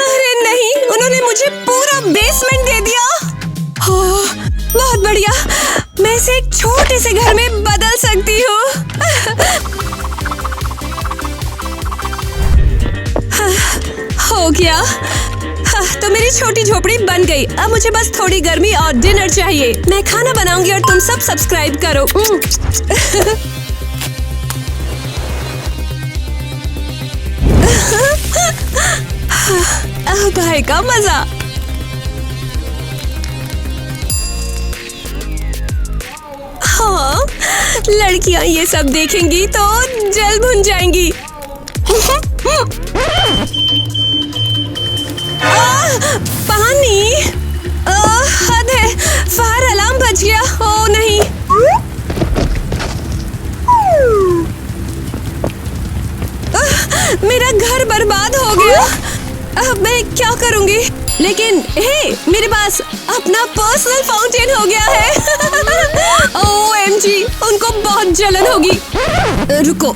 अरे नहीं, उन्होंने मुझे पूरा बेसमेंट दे दिया। बहुत बढ़िया, मैं इसे एक छोटे से घर में बदल सकती हूँ। हो गया। तो मेरी छोटी झोपड़ी बन गई। अब मुझे बस थोड़ी गर्मी और डिनर चाहिए। मैं खाना बनाऊंगी और तुम सब सब्सक्राइब करो। भाई का मजा। हाँ, लड़कियां ये सब देखेंगी तो जल भुन जाएंगी। पानी, हद है। फायर अलार्म बज गया। ओ नहीं। मेरा घर बर्बाद हो गया। अब मैं क्या करूंगी? लेकिन हे, मेरे पास अपना पर्सनल फाउंटेन हो गया है। OMG, उनको बहुत जलन होगी। रुको,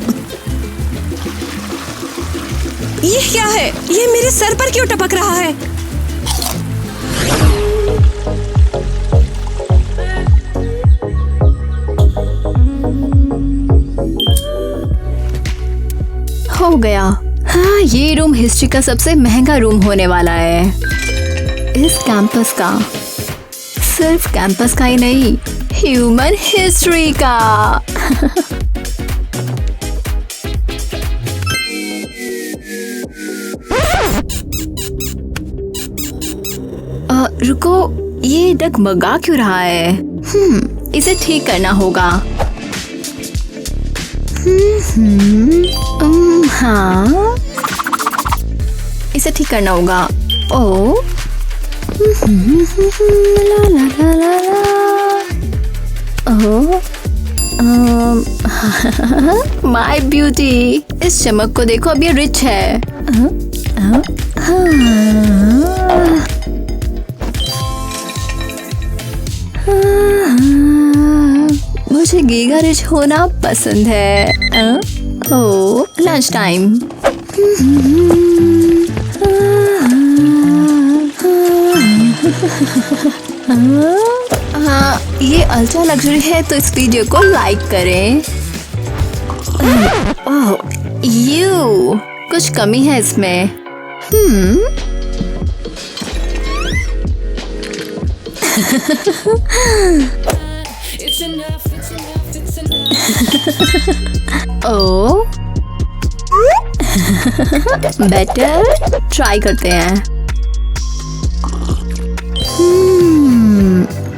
ये क्या है? ये मेरे सर पर क्यों टपक रहा है? हो गया। हाँ, ये रूम हिस्ट्री का सबसे महंगा रूम होने वाला है। इस कैंपस का, सिर्फ कैंपस का ही नहीं, ह्यूमन हिस्ट्री का। रुको, ये डगमगा क्यों रहा है? इसे ठीक करना होगा। हाँ, इसे ठीक करना होगा। ओ, ला ला ला ला ला। ओह, माय ब्यूटी, इस चमक को देखो, अब ये रिच है। मुझे गीगा रिच होना पसंद है। ओ, लंच टाइम। हाँ, ये अल्ट्रा लग्जरी है तो इस वीडियो को लाइक करें। ओह, यू, कुछ कमी है इसमें। ओ, बेटर ट्राई करते हैं।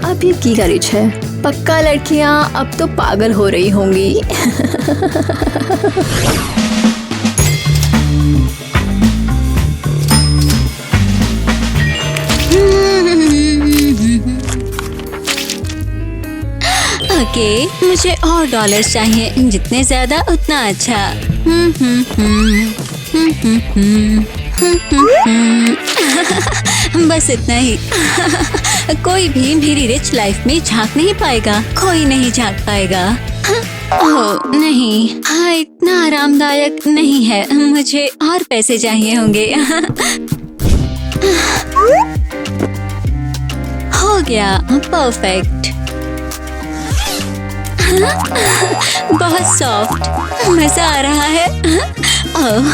अब ये गीगा रिच है। पक्का लड़कियां अब तो पागल हो रही होंगी। ओके, मुझे और डॉलर्स चाहिए, जितने ज्यादा उतना अच्छा। बस इतना ही। कोई भी मेरी रिच लाइफ में झांक नहीं पाएगा, कोई नहीं झांक पाएगा। ओह नहीं, हाँ, इतना आरामदायक नहीं है, मुझे और पैसे चाहिए होंगे। हो गया, परफेक्ट। बहुत सॉफ्ट, मजा आ रहा है। ओह,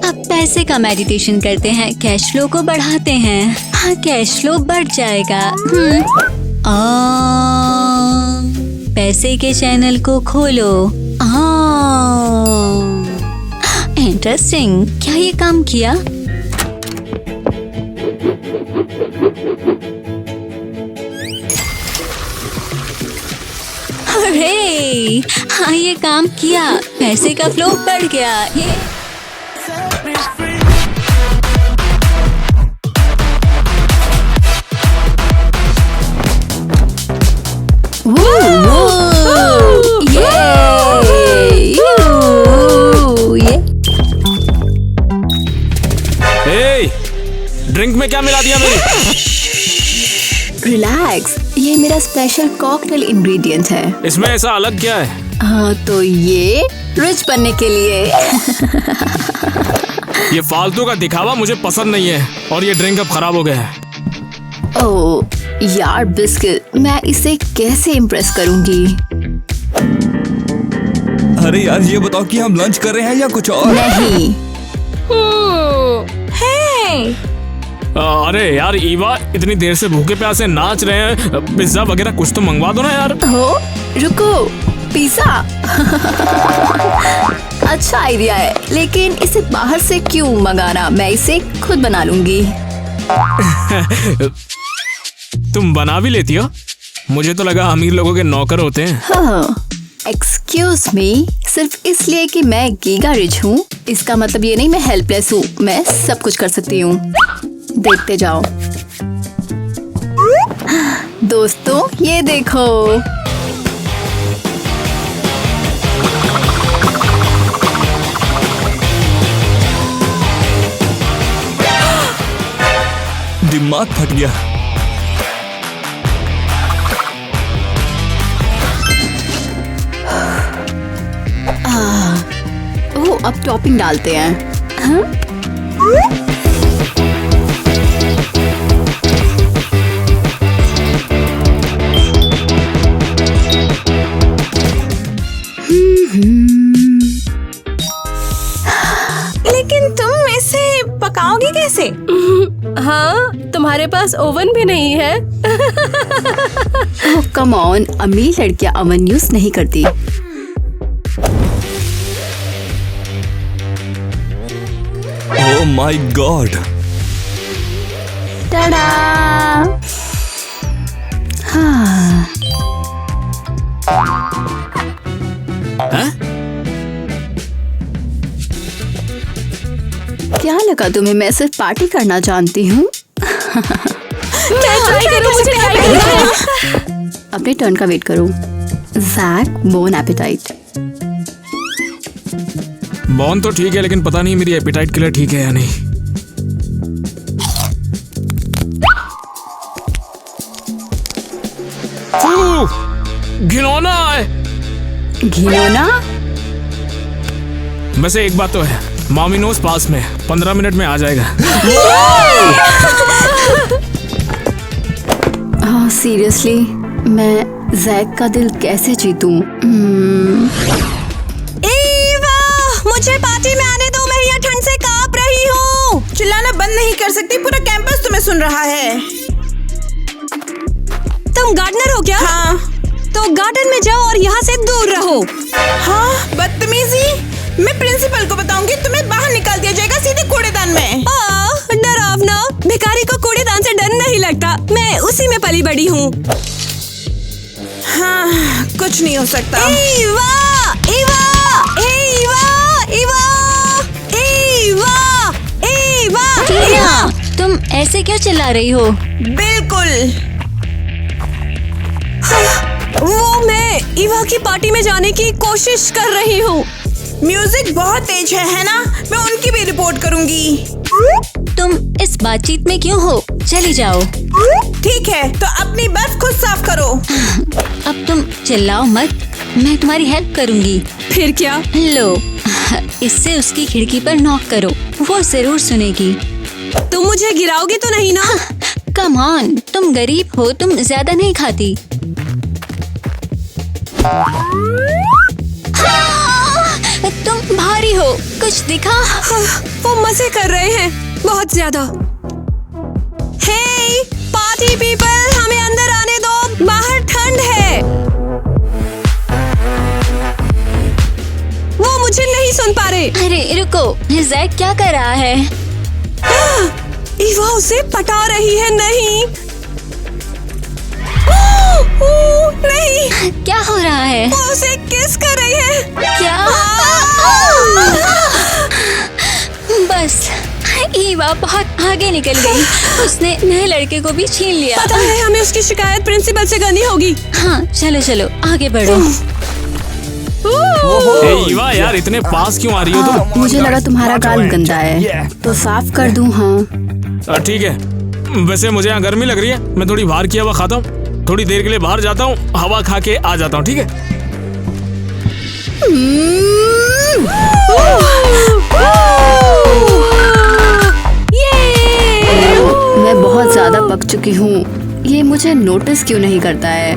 अब पैसे का मेडिटेशन करते हैं, कैश फ्लो को बढ़ाते हैं। हाँ, कैश फ्लो बढ़ जाएगा। पैसे के चैनल को खोलो। इंटरेस्टिंग, क्या ये काम किया? अरे हाँ, ये काम किया, पैसे का फ्लो बढ़ गया। ये ड्रिंक में क्या मिला दिया मेरी? रिलैक्स, ये मेरा स्पेशल कॉकटेल इंग्रेडिएंट है। इसमें ऐसा अलग क्या है? हाँ, तो ये रिच बनने के लिए। ये फालतू का दिखावा मुझे पसंद नहीं है और ये ड्रिंक अब खराब हो गया है। ओह यार बिस्किट, मैं इसे कैसे इम्प्रेस करूंगी? अरे यार ये बताओ कि हम लंच कर रहे हैं या कुछ और? नहीं। अरे यार ईवा, इतनी देर से भूखे प्यासे नाच रहे हैं, पिज्जा वगैरह कुछ तो मंगवा दो ना यार। हो रुको, पिज्जा। अच्छा आइडिया है, लेकिन इसे बाहर से क्यों मंगाना, मैं इसे खुद बना लूंगी। तुम बना भी लेती हो? मुझे तो लगा अमीर लोगों के नौकर होते हैं। हाँ, एक्सक्यूज मी, सिर्फ इसलिए कि मैं गीगा रिच हूँ इसका मतलब ये नहीं मैं हेल्पलेस हूँ। मैं सब कुछ कर सकती हूँ, देखते जाओ। दोस्तों ये देखो। दिमाग फट गया। ओह, अब टॉपिंग डालते हैं। हाँ? लेकिन तुम इसे पकाओगी कैसे? हाँ, तुम्हारे पास ओवन भी नहीं है। ओह कम ऑन, अमीर लड़कियां ओवन यूज नहीं करती। Oh my God. टाडा! हाँ। क्या लगा तुम्हें मैं सिर्फ पार्टी करना जानती हूँ? अपने टर्न का वेट करो। Jack, bon appetit. बॉन तो ठीक है, लेकिन पता नहीं मेरी एपेटाइट के लिए ठीक है या नहीं। घिनौना है। घिनौना? वैसे एक बात तो है, मामिनोस पास में 15 मिनट में आ जाएगा। सीरियसली, मैं जैक का दिल कैसे जीतूं? मुझे पार्टी में आने दो, मैं यहाँ ठंड से कांप रही हूँ। चिल्लाना बंद नहीं कर सकती, पूरा कैंपस तुम्हें सुन रहा है। तुम गार्डनर हो क्या? हाँ। तो गार्डन में जाओ और यहाँ से दूर रहो। हाँ, बदतमीजी। मैं प्रिंसिपल को बताऊंगी, तुम्हें बाहर निकाल दिया जाएगा सीधे कूड़ेदान में। डरावना, भिखारी को कूड़ेदान से डर नहीं लगता, मैं उसी में पली बड़ी हूँ। हाँ, कुछ नहीं हो सकता। ईवा, ईवा, ईवा, ईवा, ईवा, ईवा, टीना, तुम ऐसे क्यों चिल्ला रही हो? बिल्कुल। वो मैं ईवा की पार्टी में जाने की कोशिश कर रही हूँ। म्यूजिक बहुत तेज है ना? मैं उनकी भी रिपोर्ट करूंगी। तुम इस बातचीत में क्यों हो? चली जाओ। ठीक है, तो अपनी बस खुद साफ करो। अब तुम चिल्लाओ मत, मैं तुम्हारी हेल्प करूंगी। फिर क्या? लो, इससे उसकी खिड़की पर नॉक करो, वो जरूर सुनेगी। तुम मुझे गिराओगे तो नहीं ना? कम ऑन, तुम गरीब हो, तुम ज्यादा नहीं खाती। तुम भारी हो, कुछ दिखा? वो मजे कर रहे हैं बहुत ज्यादा। हे पार्टी पीपल, हमें अंदर आने दो, बाहर ठंड है। वो मुझे नहीं सुन पा रहे। अरे रुको, जैक क्या कर रहा है? ईवा उसे पटा रही है। नहीं, नहीं, क्या हो रहा है? वो उसे किस कर रही है। क्या? बस, ईवा बहुत आगे निकल गई, उसने नए लड़के को भी छीन लिया। पता है, हमें उसकी शिकायत प्रिंसिपल से करनी होगी। हाँ चलो चलो आगे बढ़ो। हे ईवा यार, इतने पास क्यों आ रही हो तुम? मुझे लगा तुम्हारा गाल गंदा है, तो साफ कर दूं। हाँ ठीक है, वैसे मुझे यहाँ गर्मी लग रही है, मैं थोड़ी बाहर की हवा खाता हूँ। थोड़ी देर के लिए बाहर जाता हूँ, हवा खा के आ जाता हूँ, ठीक है? मैं बहुत ज्यादा पक चुकी हूँ। ये मुझे नोटिस क्यों नहीं करता है?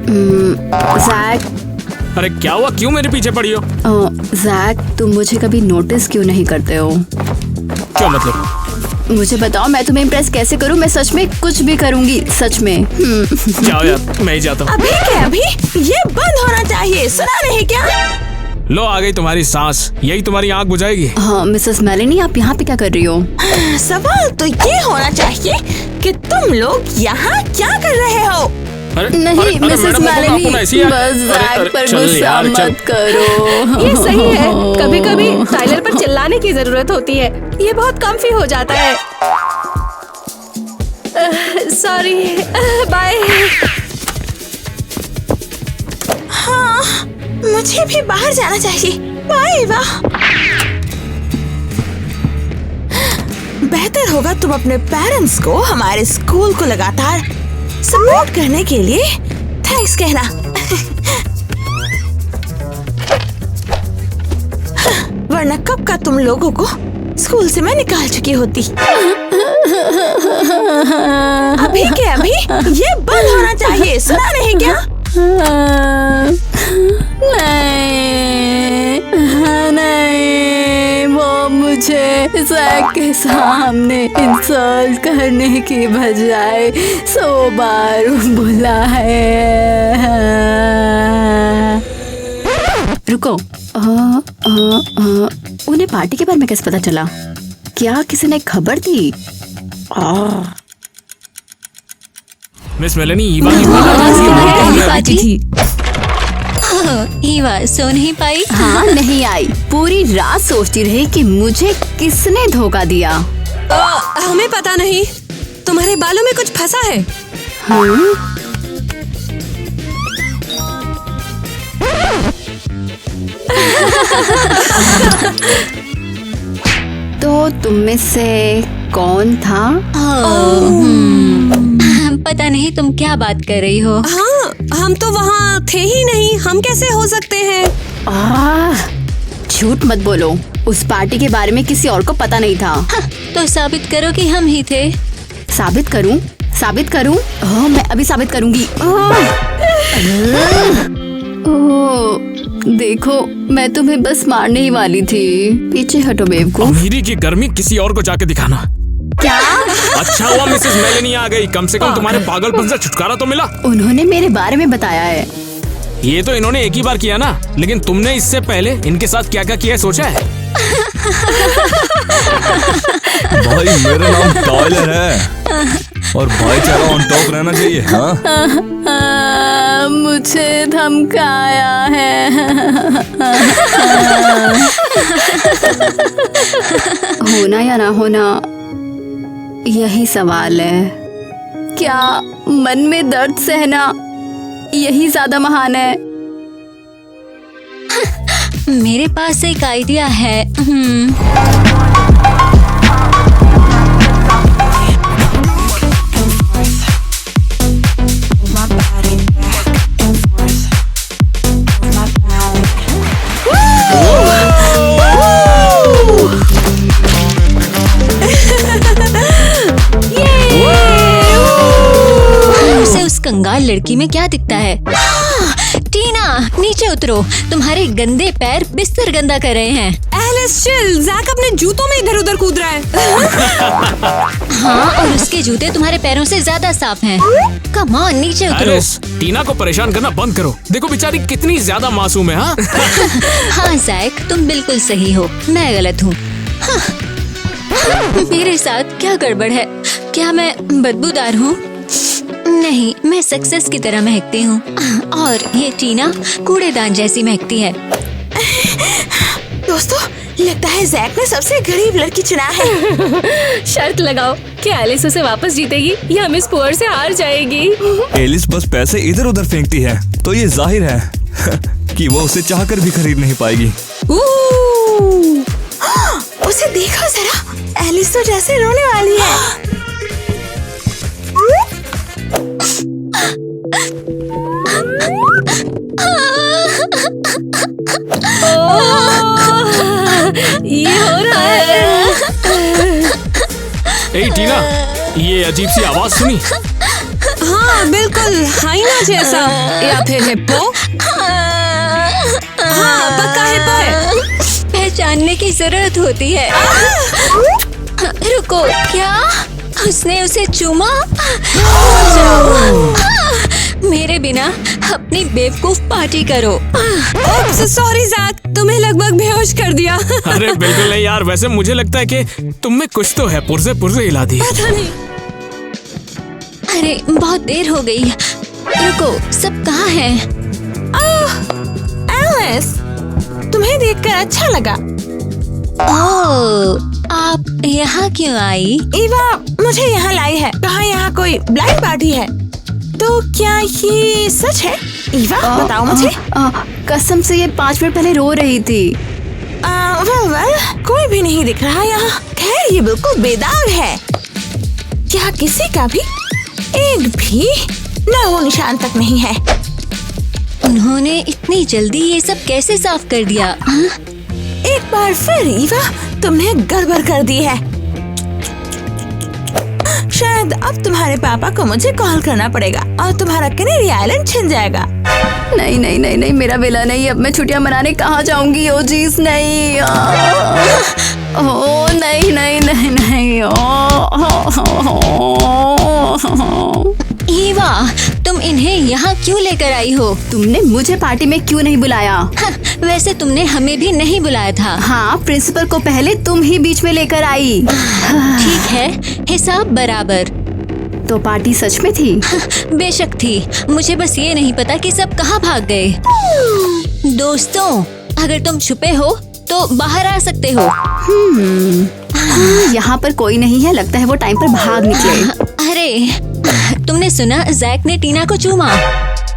जैक, अरे क्या हुआ, क्यों मेरे पीछे पड़ी हो? जैक, तुम मुझे कभी नोटिस क्यों नहीं करते हो? क्या मतलब? मुझे बताओ, मैं तुम्हें इम्प्रेस कैसे करूं? मैं सच में कुछ भी करूंगी, सच में। जाओ यार, मैं ही जाता हूँ। अभी क्या अभी? ये बंद होना चाहिए, सुना नहीं क्या? लो आ गई तुम्हारी सांस, यही तुम्हारी आँख बुझाएगी। हाँ मिसेस मेलेनी, आप यहाँ पे क्या कर रही हो? सवाल तो ये होना चाहिए कि तुम लोग यहाँ क्या कर रहे हो? अरे, नहीं अरे, मिसेस मैडम, मेलेनी, आपको ऐसी है? बस अरे, अरे, जैक पर चल गुस्सा यार, चल। मत करो। ये सही है, कभी कभी टाइलर पर चिल्लाने की जरूरत होती है, ये बहुत कम्फी हो जाता है। Sorry, bye. हाँ, मुझे भी बाहर जाना चाहिए। बाय वाह। बेहतर होगा तुम अपने पेरेंट्स को हमारे स्कूल को लगातार सपोर्ट करने के लिए थैंक्स कहना। वरना कब का तुम लोगों को स्कूल से मैं निकाल चुकी होती। अभी के अभी ये बंद होना चाहिए, सुना नहीं क्या? नहीं, वो मुझे जैक के सामने इंसल्ट करने की बजाय 100 बार बुला है। रुको, उन्हें पार्टी के बारे में कैसे पता चला? क्या किसी ने खबर दी? मिस मेलेनी, पार्टी थी। ईवा सो नहीं पाई? हाँ, नहीं आई। पूरी रात सोचती रही कि मुझे किसने धोखा दिया। हमें पता नहीं, तुम्हारे बालों में कुछ फंसा है। तो तुम में से कौन था? पता नहीं तुम क्या बात कर रही हो। हाँ, हम तो वहाँ थे ही नहीं, हम कैसे हो सकते हैं? झूठ मत बोलो, उस पार्टी के बारे में किसी और को पता नहीं था। तो साबित करो कि हम ही थे। साबित करूं? साबित करूं? मैं अभी साबित करूंगी। देखो, मैं तुम्हें बस मारने ही वाली थी। पीछे हटो बेवकूफ। अमीरी की गर्मी किसी और को जाके दिखाना। क्या? अच्छा हुआ मिसेस मेलेनी आ गई, कम से कम तुम्हारे पागलपन से छुटकारा तो मिला। उन्होंने मेरे बारे में बताया है। ये तो इन्होंने एक ही बार किया ना, लेकिन तुमने इससे पहले इनके साथ क्या क्या किया है सोचा है? भाई मेरा नाम टाइलर है और भाईचारा ऑन टॉप रहना चाहिए। हाँ, मुझे धमकाया है। होना या ना होना, यही सवाल है। क्या मन में दर्द सहना यही ज्यादा महान है? मेरे पास एक आइडिया है। कंगाल लड़की में क्या दिखता है? टीना, नीचे उतरो, तुम्हारे गंदे पैर बिस्तर गंदा कर रहे हैं। एलिस चिल, जैक अपने जूतों में इधर उधर कूद रहा है। हाँ, और उसके जूते तुम्हारे पैरों से ज्यादा साफ हैं। कम ऑन, नीचे उतरो। एलिस, टीना को परेशान करना बंद करो। देखो बेचारी कितनी ज्यादा मासूम है। हाँ, हाँ जैक, तुम बिल्कुल सही हो, मैं गलत हूँ। मेरे साथ क्या गड़बड़ है? क्या मैं बदबूदार हूँ? नहीं, मैं सक्सेस की तरह महकती हूँ और ये टीना कूड़ेदान जैसी महकती है। दोस्तों, लगता है जैक ने सबसे गरीब लड़की चुना है। शर्त लगाओ कि एलिस उसे वापस जीतेगी या मिस पुअर से हार जाएगी। एलिस बस पैसे इधर उधर फेंकती है, तो ये जाहिर है कि वो उसे चाहकर भी खरीद नहीं पाएगी। उसे देखो जरा, एलिस तो जैसे रोने वाली है। ये हो रहा है। ए टीना, ये अजीब सी आवाज सुनी? हाँ बिल्कुल, हाइना जैसा या फिर हिप्पो। हाँ पक्का हिप्पो है। पहचानने की जरूरत होती है। रुको, क्या उसने उसे चूमा? मेरे बिना अपनी बेवकूफ पार्टी करो। सॉरी जैक, तुम्हें लगभग बेहोश कर दिया। अरे बिल्कुल नहीं यार, वैसे मुझे लगता है कि तुम में कुछ तो है, पुर्जे पुर्जे हिला दी। पता नहीं। अरे बहुत देर हो गई। रुको, सब कहाँ हैं? एलिस, तुम्हें देखकर अच्छा लगा। ओह, आप यहाँ क्यों आई? ईवा मुझे यहाँ लाई है। कहाँ यहाँ कोई ब्लाइंड पार्टी है? तो क्या ये सच है? ईवा बताओ मुझे। कसम से ये 5 मिनट पहले रो रही थी। वेल कोई भी नहीं दिख रहा यहाँ। खैर ये बिल्कुल बेदाग है। क्या किसी का भी एक भी नामो निशान तक नहीं है? उन्होंने इतनी जल्दी ये सब कैसे साफ कर दिया? एक बार फिर ईवा तुमने गड़बड़ कर दी है। शायद अब तुम्हारे पापा को मुझे कॉल करना पड़ेगा और तुम्हारा कैनेरी आइलैंड छिन जाएगा। नहीं नहीं नहीं नहीं, मेरा विला नहीं। अब मैं छुट्टियां मनाने कहाँ जाऊंगी? ओ जीज नहीं। ओ नहीं नहीं नहीं नहीं। ईवा, तुम इन्हें यहाँ क्यों लेकर आई हो? तुमने मुझे पार्टी में क्यों नहीं बुलाया? वैसे तुमने हमें भी नहीं बुलाया था। हाँ, प्रिंसिपल को पहले तुम ही बीच में लेकर आई। ठीक है, हिसाब बराबर। तो पार्टी सच में थी? बेशक थी। मुझे बस ये नहीं पता कि सब कहाँ भाग गए। दोस्तों, अगर तुम छुपे हो तो बाहर आ सकते हो। यहाँ पर कोई नहीं है। लगता है वो टाइम पर भाग निकले। अरे, तुमने सुना जैक ने टीना को चूमा?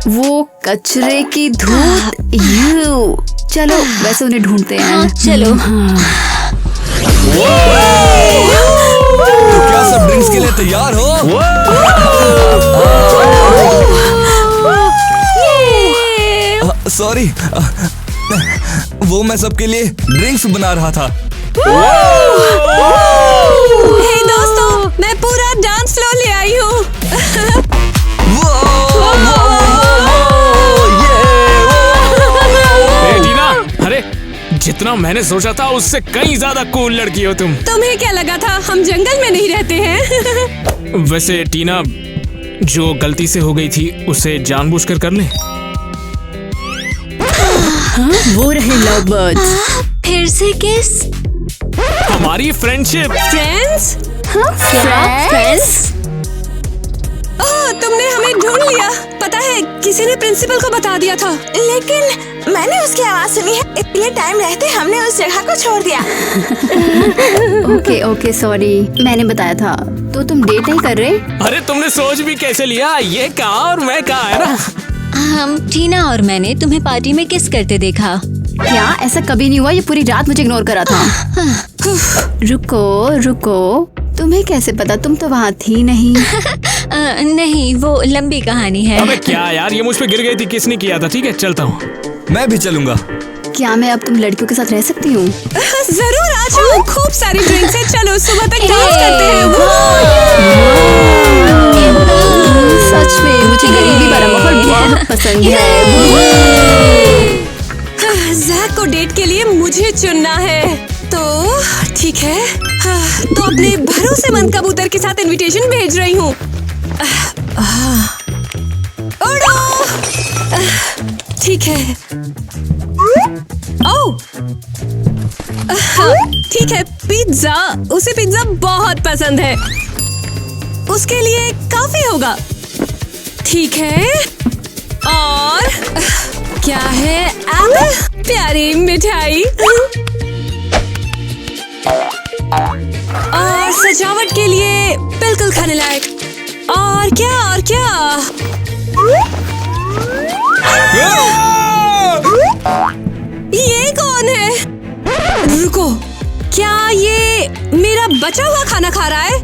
वो कचरे की धूल। यू, चलो वैसे उन्हें ढूंढते हैं। हाँ, चलो। तो क्या सब ड्रिंक्स के लिए तैयार हो? सॉरी, वो मैं सबके लिए ड्रिंक्स बना रहा था। हे दोस्तों, मैं पूरा डांस फ्लोर ले आई हूँ। टीना, अरे जितना मैंने सोचा था उससे कहीं ज्यादा कूल लड़की हो तुम। तुम्हें क्या लगा था हम जंगल में नहीं रहते हैं? वैसे टीना, जो गलती से हो गई थी उसे जानबूझकर कर ले। वो रहे लव बर्ड्स। फिर से किस? हमारी फ्रेंडशिप। फ्रेंड्स? फ्रेंड्स? ओह, तुमने हमें ढूंढ लिया। पता है, किसी ने प्रिंसिपल को बता दिया था। लेकिन मैंने उसकी आवाज सुनी है, इसलिए टाइम रहते हमने उस जगह को छोड़ दिया। ओके ओके, सॉरी, मैंने बताया था। तो तुम डेट नहीं कर रहे? अरे तुमने सोच भी कैसे लिया? ये कहा और मैं कहा, है ना? हम, टीना और मैंने तुम्हें पार्टी में किस करते देखा। क्या ऐसा कभी नहीं हुआ? ये पूरी रात मुझे इग्नोर करा था। रुको रुको, तुम्हें कैसे पता? तुम तो वहाँ थी नहीं। नहीं, वो लंबी कहानी है। अबे क्या यार, ये मुझ पे गिर गई थी, किसने किया था? ठीक है, चलता हूँ। मैं भी चलूंगा। क्या मैं अब तुम लड़कियों के साथ रह सकती हूँ? जरूर आ जाओ, खूब सारी ड्रिंक्स है। चलो सुबह तक डांस करते हैं। सच में मुझे गरीबी वाला माहौल बहुत पसंद है। जैक को डेट के लिए मुझे चुनना है, तो ठीक है। तो अपने भरोसेमंद कबूतर के साथ इनविटेशन भेज रही हूँ। उड़ो। ठीक है। ओह, ठीक है। पिज्जा, उसे पिज्जा बहुत पसंद है। उसके लिए काफी होगा। ठीक है। और क्या है? एप्पल, प्यारी मिठाई। और सजावट के लिए बिल्कुल खाने लायक। और क्या और क्या? ये कौन है? रुको, क्या ये मेरा बचा हुआ खाना खा रहा है?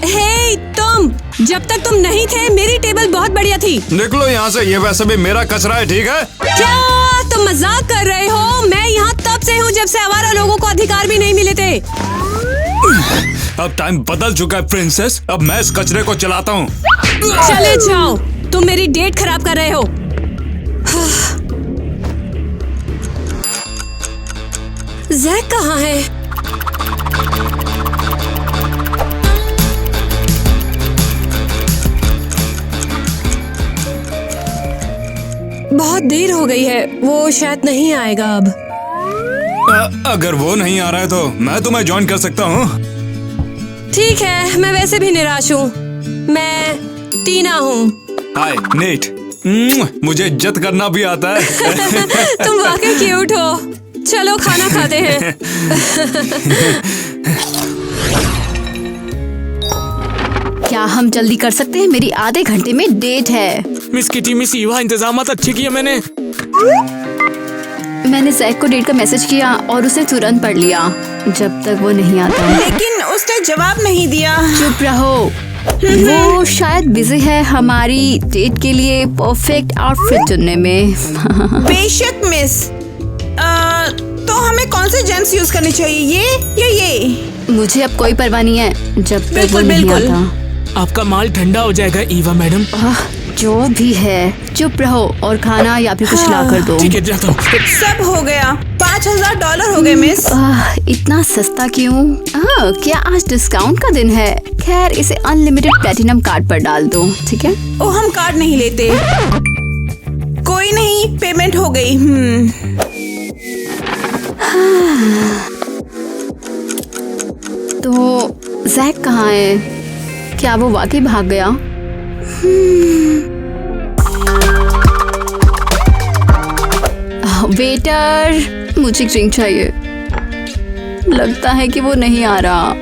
हे तुम, जब तक तुम नहीं थे मेरी टेबल बहुत बहुत बढ़िया थी। निकलो यहाँ से, ये वैसे भी मेरा कचरा है, ठीक है? क्या तुम मजाक कर रहे हो? मैं यहाँ तब से हूँ जब से आवारा लोगों को अधिकार भी नहीं मिले थे। अब टाइम बदल चुका है प्रिंसेस, अब मैं इस कचरे को चलाता हूँ। चले जाओ, तुम मेरी डेट खराब कर रहे हो। जैक कहाँ है? बहुत देर हो गई है, वो शायद नहीं आएगा अब। अगर वो नहीं आ रहा है तो मैं तुम्हें ज्वाइन कर सकता हूँ। ठीक है, मैं वैसे भी निराश हूँ। मैं टीना हूँ। हाय नेट, मुझे इज्जत करना भी आता है। तुम वाकई क्यूट हो। चलो खाना खाते हैं। क्या हम जल्दी कर सकते हैं? मेरी आधे घंटे में डेट है। मिस किटी, मिस ईवा, इंतजामात अच्छे किए मैंने। मैंने जैक को डेट का मैसेज किया और उसे तुरंत पढ़ लिया। जब तक वो नहीं आता। लेकिन उसने जवाब नहीं दिया। चुप रहो, वो शायद बिजी है हमारी डेट के लिए परफेक्ट आउटफिट चुनने में। बेशक मिस, तो हमें कौन से जेम्स यूज करने चाहिए, ये या ये? मुझे अब कोई परवाह नहीं है जब तक वो बिल्कुल, नहीं बिल्कुल। आता। आपका माल ठंडा हो जाएगा ईवा मैडम। जो भी है, चुप रहो और खाना या फिर कुछ ला कर दो। ठीक है, जाता हूँ। सब हो गया। $5000 हो गए मिस। इतना सस्ता क्यों? क्या आज डिस्काउंट का दिन है? खैर, इसे अनलिमिटेड प्लेटिनम कार्ड पर डाल दो, ठीक है? ओ, हम कार्ड नहीं लेते। कोई नहीं, पेमेंट हो गई। तो जैक कहाँ है? क्या वो वाकई भाग गया? वेटर, मुझे ड्रिंक चाहिए। लगता है कि वो नहीं आ रहा।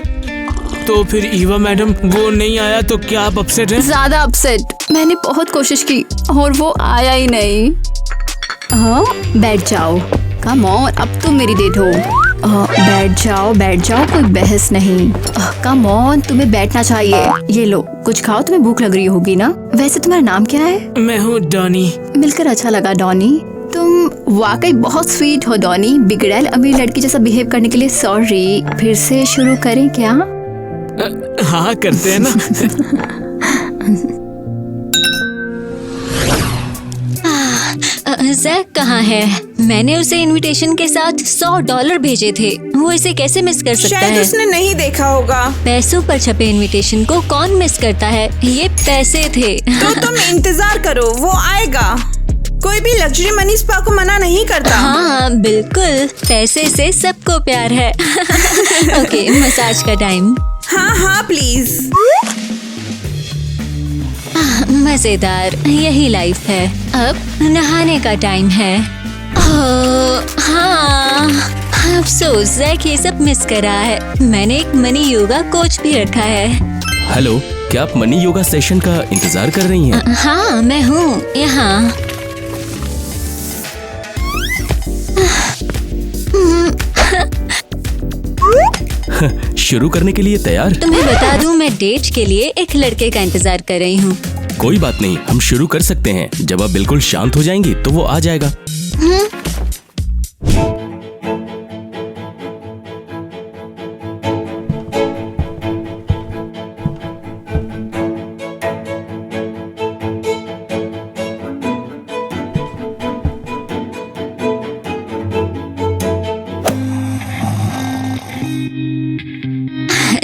तो फिर ईवा मैडम वो नहीं आया तो क्या आप अपसेट हैं? ज्यादा अपसेट। मैंने बहुत कोशिश की और वो आया ही नहीं। बैठ जाओ। कम ऑन, अब तुम मेरी डेट हो। बैठ जाओ, कोई बहस नहीं। कम ऑन, तुम्हें बैठना चाहिए। ये लो, कुछ खाओ, तुम्हें भूख लग रही होगी ना। वैसे तुम्हारा नाम क्या है? मैं हूँ डॉनी। मिलकर अच्छा लगा डॉनी। तुम वाकई बहुत स्वीट हो डॉनी। बिगड़ैल अमीर लड़की जैसा बिहेव करने के लिए सॉरी। फिर से शुरू करें क्या? हाँ, करते हैं ना। जैक कहाँ है? मैंने उसे इनविटेशन के साथ $100 भेजे थे। वो इसे कैसे मिस कर सकता शायद है? उसने नहीं देखा होगा। पैसों पर छपे इनविटेशन को कौन मिस करता है? ये पैसे थे। तो तुम इंतजार करो, वो आएगा। कोई भी लग्जरी मनी स्पा को मना नहीं करता। हाँ बिल्कुल, पैसे से सबको प्यार है। ओके, मसाज का टाइम। हाँ प्लीज। मजेदार, यही लाइफ है। अब नहाने का टाइम है। हाँ, अफसोस जैक ये सब मिस कर रहा है। मैंने एक मनी योगा कोच भी रखा है। हेलो, क्या आप मनी योगा सेशन का इंतजार कर रही हैं? हाँ, मैं हूँ यहाँ। शुरू करने के लिए तैयार? तुम्हें बता दूं, मैं डेट के लिए एक लड़के का इंतजार कर रही हूँ। कोई बात नहीं, हम शुरू कर सकते हैं। जब आप बिल्कुल शांत हो जाएंगी तो वो आ जाएगा।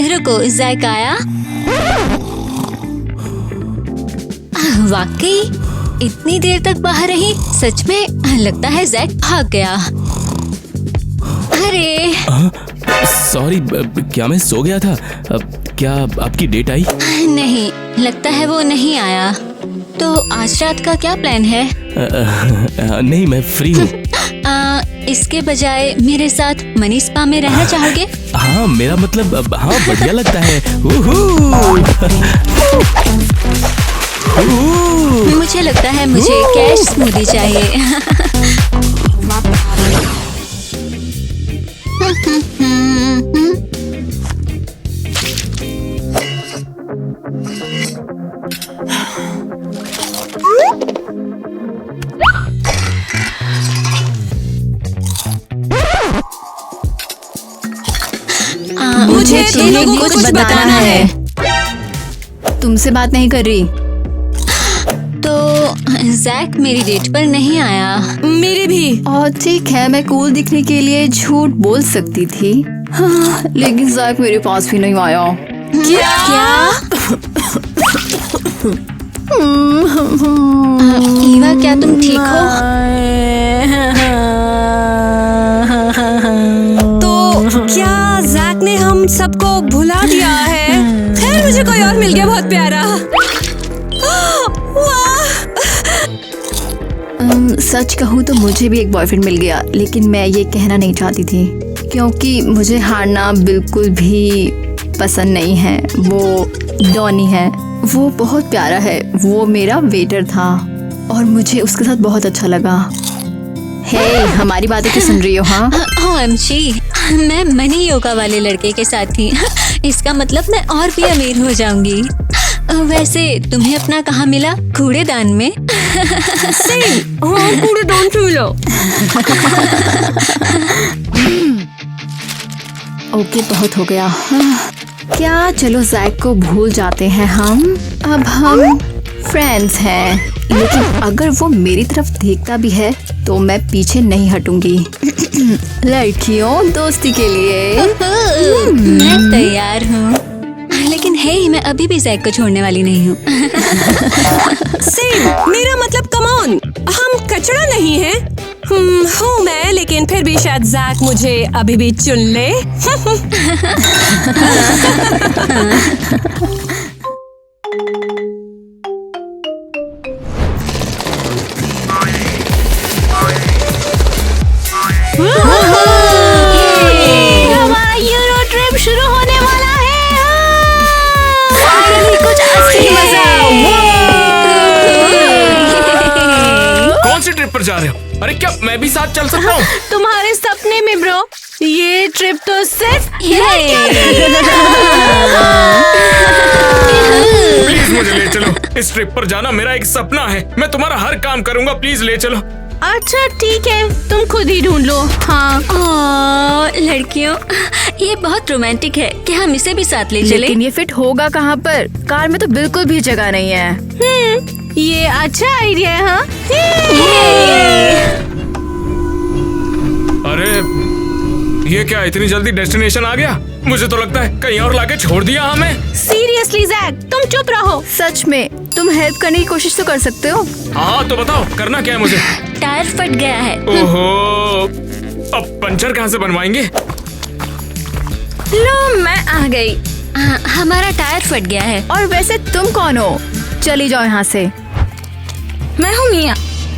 रुको, जैक आया? वाकई इतनी देर तक बाहर रही? सच में लगता है जैक भाग गया। अरे सॉरी, क्या मैं सो गया था? क्या आपकी डेट आई? नहीं, लगता है वो नहीं आया। तो आज रात का क्या प्लान है? नहीं, मैं फ्री हूँ। इसके बजाय मेरे साथ मनी स्पा में रहना चाहोगे? हाँ, मेरा मतलब हाँ, बढ़िया लगता है। मुझे लगता है मुझे कैश स्मूदी चाहिए। मुझे तुम लोगों को कुछ बताना है। तुमसे बात नहीं कर रही। तो जैक मेरी डेट पर नहीं आया। मेरे भी। और ठीक है, मैं कूल दिखने के लिए झूठ बोल सकती थी। हाँ, लेकिन जैक मेरे पास भी नहीं आया। क्या? ईवा, क्या तुम ठीक हो? तो क्या जैक ने हम सबको भुला दिया है? खैर, मुझे कोई और मिल गया बहुत प्यारा। वाह! सच कहूँ तो मुझे भी एक बॉयफ्रेंड मिल गया, लेकिन मैं ये कहना नहीं चाहती थी क्योंकि मुझे हारना बिल्कुल भी पसंद नहीं है। वो डॉनी है, वो बहुत प्यारा है। वो मेरा वेटर था और मुझे उसके साथ बहुत अच्छा लगा। हे, हमारी बातें क्यों सुन रही हो? हाँ, OMG, मैं मनी योगा वाले लड़के के साथ थी। इसका मतलब मैं और भी अमीर हो जाऊंगी। वैसे तुम्हें अपना कहाँ मिला? कूड़ेदान में? कूड़ेदान से मिलो। ओके, बहुत हो गया। क्या चलो जैक को भूल जाते हैं हम। अब हम फ्रेंड्स हैं, लेकिन अगर वो मेरी तरफ देखता भी है तो मैं पीछे नहीं हटूंगी। लड़कियों, दोस्ती के लिए मैं तैयार हूँ। लेकिन हे, मैं अभी भी जैक को छोड़ने वाली नहीं हूँ। सेम, मेरा मतलब कम ऑन, हम कचरा नहीं है। हूँ मैं, लेकिन फिर भी शायद जैक मुझे अभी भी चुन ले। हमारा यूरो ट्रिप शुरू होने वाला है। फाइनली कुछ असली मजा। कौन सी ट्रिप पर जा रहे हो? अरे क्या मैं भी साथ चल सकता हूँ? तुम्हारे सपने में ब्रो, ये ट्रिप तो सिर्फ प्लीज मुझे ले चलो। इस ट्रिप पर जाना मेरा एक सपना है। मैं तुम्हारा हर काम करूंगा, प्लीज ले चलो। अच्छा ठीक है, तुम खुद ही ढूंढ लो। हाँ, लड़कियों, ये बहुत रोमांटिक है। क्या हम इसे भी साथ ले चले? लेकिन ये फिट होगा कहाँ पर? कार में तो बिल्कुल भी जगह नहीं है। ये अच्छा आइडिया है। हाँ, अरे ये क्या इतनी जल्दी डेस्टिनेशन आ गया? मुझे तो लगता है कहीं और लाके छोड़ दिया हमें। सीरियसली जैक, तुम चुप रहो। सच में, तुम हेल्प करने की कोशिश तो कर सकते हो। हाँ, तो बताओ करना क्या है मुझे? टायर फट गया है। ओहो, अब पंचर कहाँ से बनवाएंगे? लो, मैं आ गई। हमारा टायर फट गया है। और वैसे तुम कौन हो? चली जाओ यहाँ से। मैं हूँ मिया।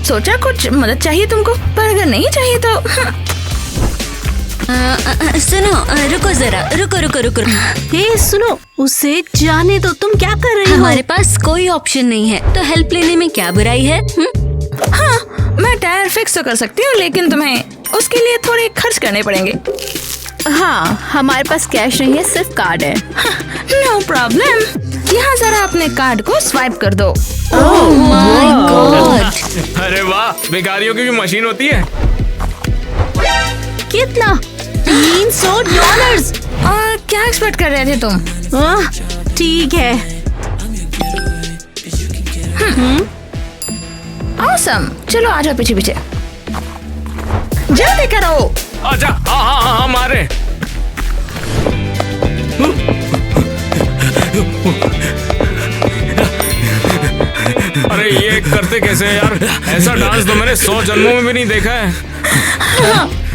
सोचा कुछ मदद चाहिए तुमको, पर अगर नहीं चाहिए तो सुनो, रुको जरा, रुको। हे सुनो, उसे जाने दो। तुम क्या कर रही हो? हमारे पास कोई ऑप्शन नहीं है, तो हेल्प लेने में क्या बुराई है? हाँ, मैं टायर फिक्स तो कर सकती हूँ, लेकिन तुम्हें उसके लिए थोड़े खर्च करने पड़ेंगे। हाँ, हमारे पास कैश नहीं है, सिर्फ कार्ड है। No problem. यहाँ जरा अपने कार्ड को स्वाइप कर दो। Oh my god! अरे वाह, भिखारियों की भी मशीन होती है। कितना? $300। और क्या एक्सपेक्ट कर रहे थे तुम? ठीक है। ऑसम, चलो आ जाओ पीछे पीछे। जल्दी करो। आजा, हाँ मारे। अरे ये करते कैसे हैं यार? ऐसा डांस तो मैंने 100 जन्मों में भी नहीं देखा है।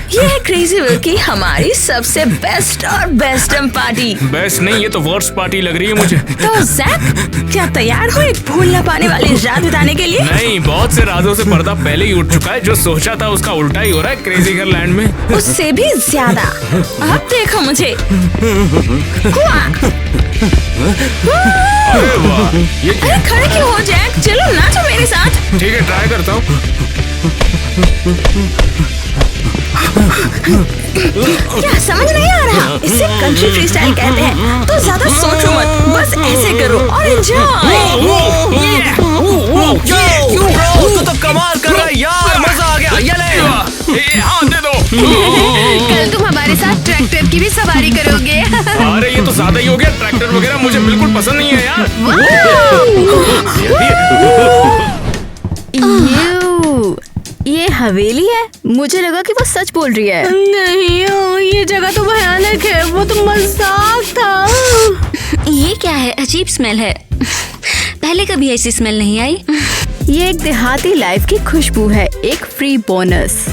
ये क्रेजी विल की हमारी सबसे बेस्ट और बेस्टम पार्टी। बेस्ट नहीं, ये तो वर्स्ट पार्टी लग रही है मुझे। तो जैक, क्या तैयार हो एक भूल न पाने वाली रात बिताने के लिए? नहीं, बहुत से राजों से पर्दा पहले ही उठ चुका है। जो सोचा था उसका उल्टा ही हो रहा है क्रेजी गर्ल लैंड में। उससे भी ज्यादा। अब देखो मुझे। अरे वाह, ये अरे खड़े क्यों हो जैक? चलो नाचो मेरे साथ। ठीक है, ट्राई करता हूँ। क्या समझ नहीं आ रहा? इसे कंट्री फ्रीस्टाइल कहते हैं। तो ज्यादा सोचो मत, बस ऐसे करो और एंजॉय। कल तुम हमारे साथ ट्रैक्टर की भी सवारी करोगे। अरे ये तो ज्यादा ही हो गया, ट्रैक्टर वगैरह मुझे बिल्कुल पसंद नहीं है यार। ये हवेली है? मुझे लगा कि वो सच बोल रही है। नहीं, ये जगह तो भयानक है, वो तो मजाक था। ये क्या है? अजीब स्मेल है। पहले कभी ऐसी स्मेल नहीं आई। ये एक देहाती लाइफ की खुशबू है, एक फ्री बोनस।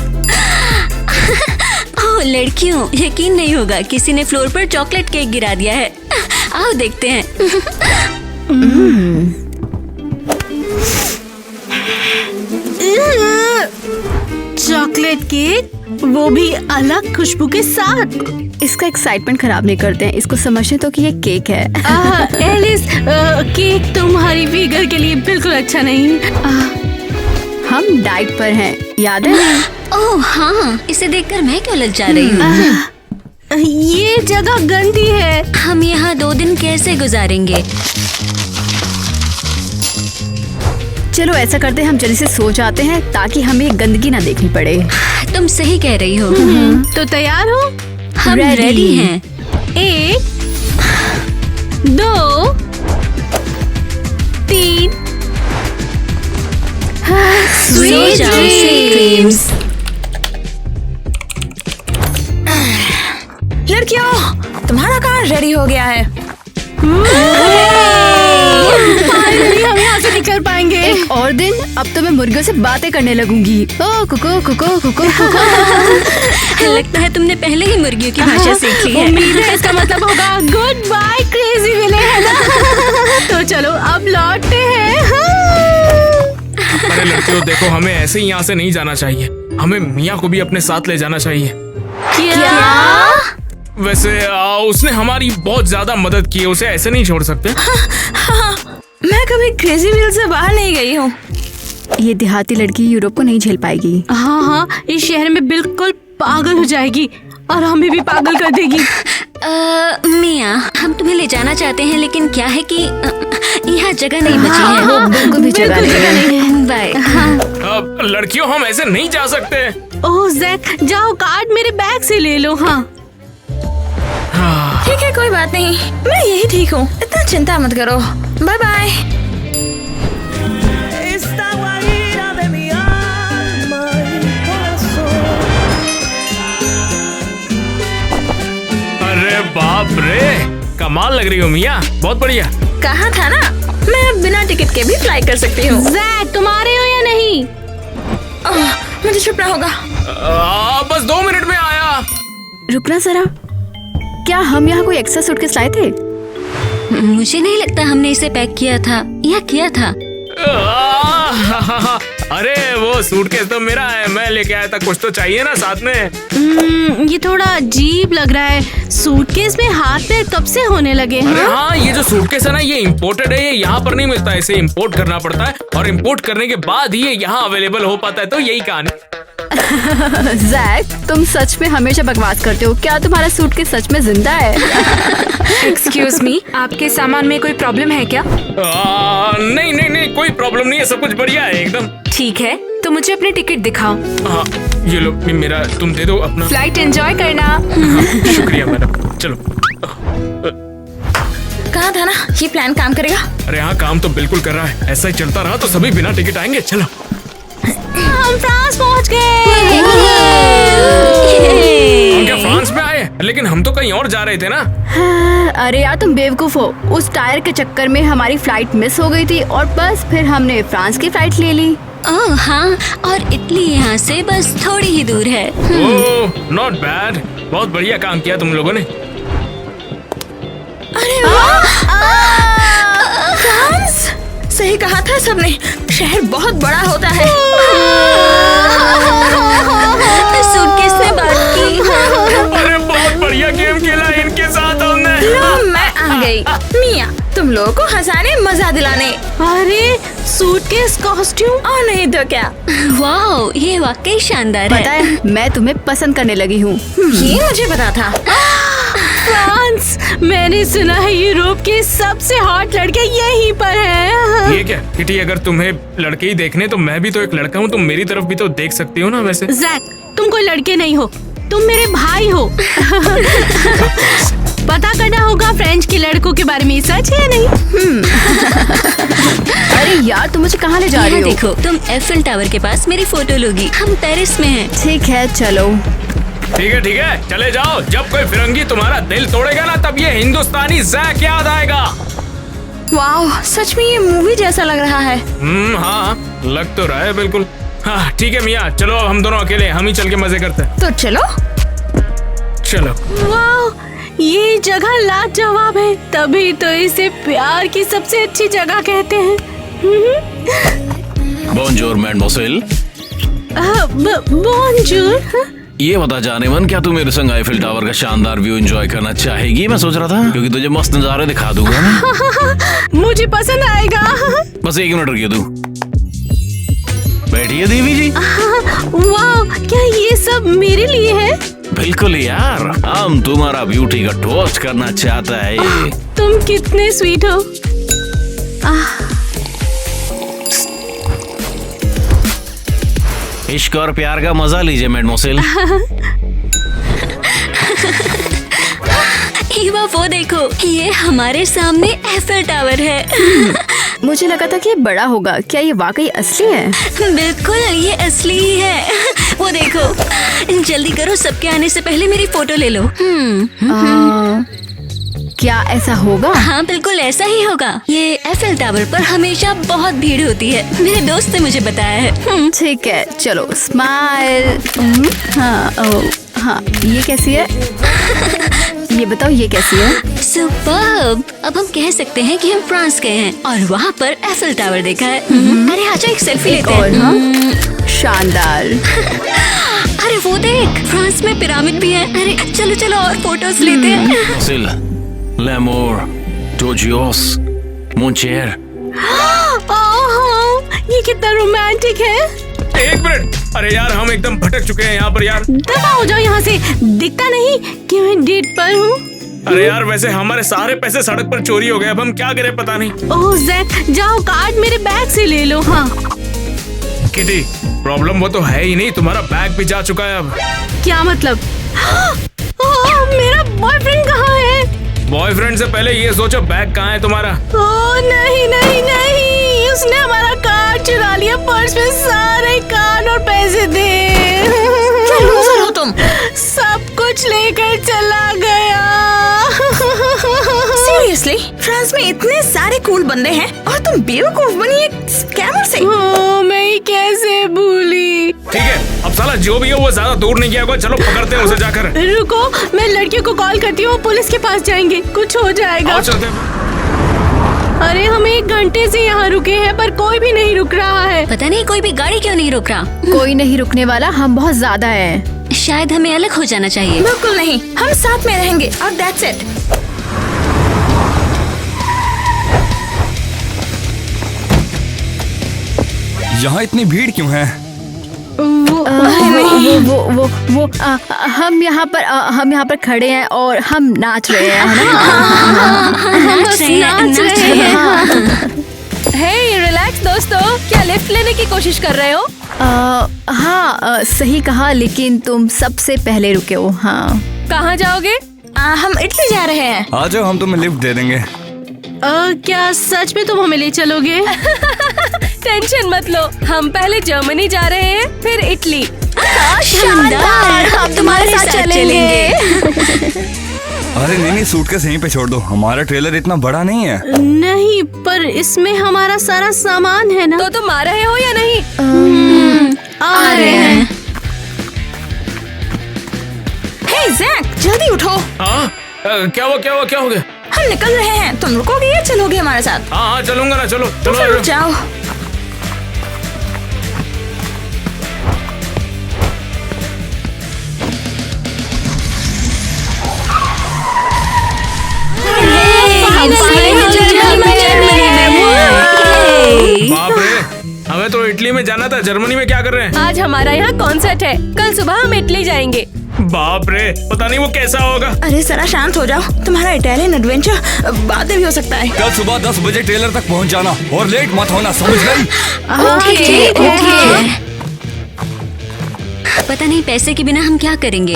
ओह लड़कियों, यकीन नहीं होगा, किसी ने फ्लोर पर चॉकलेट केक गिरा दिया है। आओ देखते हैं। चॉकलेट केक, वो भी अलग खुशबू के साथ। इसका एक्साइटमेंट खराब नहीं करते हैं, इसको समझने तो कि ये केक है। एलिस, केक तुम्हारी फिगर के लिए बिल्कुल अच्छा नहीं। हम डाइट पर हैं, याद है? ओह हाँ, इसे देखकर मैं क्यों लज्जा रही हूँ। ये जगह गंदी है। हम यहाँ 2 दिन कैसे गुजारेंगे? चलो ऐसा करते हैं, हम जल्दी से सो जाते हैं ताकि हमें ये गंदगी ना देखनी पड़े। तुम सही कह रही हो। तो तैयार हो? हम रेडी हैं। 1 2 3। Sweet dreams। लड़कियों, तुम्हारा कार रेडी हो गया है। फाइनली हम यहाँ से निकल पाएंगे। एक और दिन, अब तो मैं मुर्गियों से बातें करने लगूंगी। ओ कुको कुको कुको कुको। लगता है तुमने पहले ही मुर्गियों की भाषा सीख ली है। उम्मीद है इसका मतलब होगा गुड बाय क्रेजी विले, है ना? तो चलो अब लौटते हैं। अरे लड़कियों देखो, हमें ऐसे ही यहाँ से नहीं जाना चाहिए, हमें मिया को भी अपने साथ ले जाना चाहिए। क्या? वैसे उसने हमारी बहुत ज्यादा मदद की है, उसे ऐसे नहीं छोड़ सकते। हाँ, मैं कभी क्रेजी व्हील से बाहर नहीं गई हूँ। ये देहाती लड़की यूरोप को नहीं झेल पाएगी। हाँ, इस शहर में बिल्कुल पागल हो जाएगी और हमें भी पागल कर देगी। मिया, हम तुम्हें ले जाना चाहते हैं, लेकिन क्या है कि यहाँ जगह नहीं बची है। वो बिल्कुल भी जगह नहीं है। बाय। लड़कियों हम ऐसे नहीं जा सकते। ओह जैक, जाओ कार्ड मेरे बैग से ले लो। हाँ ठीक है, कोई बात नहीं, मैं यही ठीक हूँ, इतना चिंता मत करो। Bye bye. अरे बाप रे, कमाल लग रही हो मिया, बहुत बढ़िया। कहा था ना, मैं अब बिना टिकट के भी फ्लाई कर सकती हूँ। जैक, तुम आ रहे हो या नहीं? मुझे छुपना होगा। बस 2 मिनट में आया। रुकना जरा, क्या हम यहाँ कोई एक्स्ट्रा सूटकेस लाए थे? मुझे नहीं लगता हमने इसे पैक किया था या किया था। अरे वो सूटकेस तो मेरा है, मैं लेके आया था, कुछ तो चाहिए ना साथ में। ये थोड़ा अजीब लग रहा है, सूटकेस में हाथ पैर कब से होने लगे हैं? अरे हाँ, ये जो सूटकेस है ना, ये इम्पोर्टेड है, ये यहाँ पर नहीं मिलता है, इसे इम्पोर्ट करना पड़ता है और इम्पोर्ट करने के बाद ही ये यहाँ अवेलेबल हो पाता है, तो यही कहानी। जैक, तुम सच में हमेशा बकवास करते हो, क्या तुम्हारा सूटकेस सच में जिंदा है? एक्सक्यूज मी, आपके सामान में कोई प्रॉब्लम है क्या? नहीं नहीं नहीं, कोई प्रॉब्लम नहीं है, सब कुछ बढ़िया है एकदम। ठीक है, तो मुझे अपनी टिकट दिखाओ। हाँ, ये लो मेरा, तुम दे दो अपना। फ्लाइट एंजॉय करना। हाँ, शुक्रिया मैडम, चलो। कहा था ना, ये प्लान काम करेगा। अरे हाँ, काम तो बिल्कुल कर रहा है, ऐसा ही चलता रहा तो सभी बिना टिकट आएंगे। चलो, हम फ्रांस पहुँच गए। हम क्या फ्रांस में आए? लेकिन हम तो कहीं और जा रहे थे ना। अरे यार, तुम बेवकूफ हो, उस टायर के चक्कर में हमारी फ्लाइट मिस हो गई थी और बस फिर हमने फ्रांस की फ्लाइट ले ली। ओह हाँ, और इटली यहाँ से बस थोड़ी ही दूर है। ओह, नॉट बैड, बहुत बढ़िया काम किया तुम लोगों ने। अरे वाह, फ्रांस, सही कहा था सबने, शहर बहुत बड़ा होता है। सूटकेस में बात की। अरे बहुत बढ़िया गेम खेला इनके साथ हमने। लो, मैं आ गई। मिया, तुम लोगों को हंसाने, मजा दिलाने। अरे सूटकेस, कॉस्ट्यूम, और नहीं तो क्या। वाओ, ये वाकई शानदार पता है। है, मैं तुम्हें पसंद करने लगी हूँ। ये मुझे पता था। फ्रांस, मैंने सुना है यूरोप के सबसे हॉट लड़के यहीं पर हैं। ये क्या किटी, अगर तुम्हें लड़के ही देखने तो मैं भी तो एक लड़का हूँ, तुम मेरी तरफ भी तो देख सकती हो ना। वैसे जैक, तुम कोई लड़के नहीं हो, तुम मेरे भाई हो। पता करना होगा फ्रेंच के लड़कों के बारे में, सच है या नहीं? अरे यार तुम मुझे कहाँ ले जा रही यहाँ हो? देखो, तुम एफिल टावर के पास मेरी फोटो लोगी। हम पेरिस में हैं। ठीक है चलो। ठीक है, चले जाओ। जब कोई फिरंगी तुम्हारा दिल तोड़ेगा ना, तब ये हिंदुस्तानी जैक याद आएगा। वाह, सच में ये मूवी जैसा लग रहा है। हाँ, लग तो रहा है बिल्कुल। हाँ ठीक है मिया, चलो अब हम दोनों अकेले, हम ही चल के मजे करते हैं। तो चलो। चलो। वाह, ये जगह लाजवाब है, तभी तो इसे प्यार की सबसे अच्छी जगह कहते हैं। बोंजोर मैडमोसेल। बोंजूर। ये बता जाने मन, क्या तू मेरे संग आईफिल टावर का शानदार व्यू एंजॉय करना चाहेगी? मैं सोच रहा था क्योंकि तुझे मस्त नजारे दिखा दूंगा मैं। मुझे पसंद आएगा। बस 1 मिनट रुकिए तू। बैठिए देवी जी। वाह, क्या ये सब मेरे लिए है? बिल्कुल यार, हम तुम्हारा ब्यूटी का टोस्ट करना चाहता है। तुम कितने स्वीट हो। इश्क और प्यार का मजा लीजिए मैडमोसेल। ईवा वो देखो, ये हमारे सामने एफिल टावर है। मुझे लगा था कि ये बड़ा होगा, क्या ये वाकई असली है? बिल्कुल, ये असली ही है। वो देखो, जल्दी करो, सबके आने से पहले मेरी फोटो ले लो। क्या ऐसा होगा? हाँ बिल्कुल ऐसा ही होगा। ये एफिल टावर पर हमेशा बहुत भीड़ होती है, मेरे दोस्त ने मुझे बताया है। ठीक है चलो, स्माइल। हाँ, ये कैसी है? ये बताओ, ये कैसी है? सुपर्ब। अब हम कह सकते हैं कि हम फ्रांस गए हैं और वहाँ पर एफिल टावर देखा है। अरे आजा एक सेल्फी लेते और हैं। हाँ, शानदार। अरे वो देख, फ्रांस में पिरामिड भी है। अरे चलो चलो और फोटोज लेते हैं। Mosel, L'amour, Tojios, mon cher। ये कितना रोमांटिक है। 1 मिनट, अरे यार हम एकदम भटक चुके हैं यहाँ पर यार। दफा हो जाओ यहाँ से, दिखता नहीं कि मैं डेट पर हूँ। अरे यार वैसे हमारे सारे पैसे सड़क पर चोरी हो गए, अब हम क्या करें पता नहीं। ओह जैक, जाओ कार्ड मेरे बैग से ले लो। हाँ किटी, प्रॉब्लम वो तो है ही नहीं, तुम्हारा बैग भी जा चुका है अब। क्या मतलब? मेरा बॉयफ्रेंड कहाँ है? बॉयफ्रेंड से पहले ये सोचो बैग कहाँ है तुम्हारा। ओह नहीं नहीं नहीं, उसने हमारा कार्ड चुरा लिया, पर्स में सारे कार्ड और पैसे थे। क्या लूजर हो तुम? सब कुछ लेकर चला गया। सीरियसली, फ्रांस में इतने सारे कूल बंदे हैं और तुम बेवकूफ बनी एक स्कैमर से। ओह मैं कैसे भूली। ठीक है, अब साला जो भी है वो ज्यादा दूर नहीं गया होगा, चलो पकड़ते हैं उसे जाकर। रुको, मैं लड़कियों को कॉल करती हूँ, पुलिस के पास जाएंगे, कुछ हो जाएगा। आओ चलते हैं। अरे हम 1 घंटे से यहाँ रुके हैं पर कोई भी नहीं रुक रहा है। पता नहीं कोई भी गाड़ी क्यों नहीं रुक रहा। कोई नहीं रुकने वाला, हम बहुत ज्यादा हैं। शायद हमें अलग हो जाना चाहिए। बिल्कुल नहीं, हम साथ में रहेंगे और दैट्स इट। यहाँ इतनी भीड़ क्यों है? हम यहाँ पर खड़े हैं और हम नाच रहे हैं, है ना? नाच रहे हैं। हे रिलैक्स दोस्तों, क्या लिफ्ट लेने की कोशिश कर रहे हो? हाँ, सही कहा, लेकिन तुम सबसे पहले रुके हो। हाँ, कहाँ जाओगे? हम इटली जा रहे हैं। आ जाओ, हम तुम्हें लिफ्ट दे देंगे। क्या सच में तुम हमें ले चलोगे? टेंशन मत लो, हम पहले जर्मनी जा रहे हैं, फिर इटली। शानदार, हम तुम्हारे साथ चलेंगे। अरे नहीं, सूटकेस यहीं पे छोड़ दो, हमारा ट्रेलर इतना बड़ा नहीं है। नहीं, पर इसमें हमारा सारा सामान है ना। तो तुम आ रहे हो या नहीं? आ रहे हैं। हे जैक, जल्दी उठो, हाँ क्या हो गया? हम निकल रहे हैं। तुम रुकोगे या चलोगे हमारे साथ? हाँ चलूंगा ना, चलो तो फिर रुक जाओ। बाप रे, हमें तो इटली में जाना था, जर्मनी में क्या कर रहे हैं? आज हमारा यहाँ कॉन्सर्ट है, कल सुबह हम इटली जाएंगे। बाप रे, पता नहीं वो कैसा होगा। अरे जरा शांत हो जाओ, तुम्हारा इटालियन एडवेंचर बाद में भी हो सकता है। कल सुबह 10 बजे ट्रेलर तक पहुंच जाना और लेट मत होना, समझ गई? ओके। पता नहीं नहीं, पैसे के बिना हम क्या करेंगे?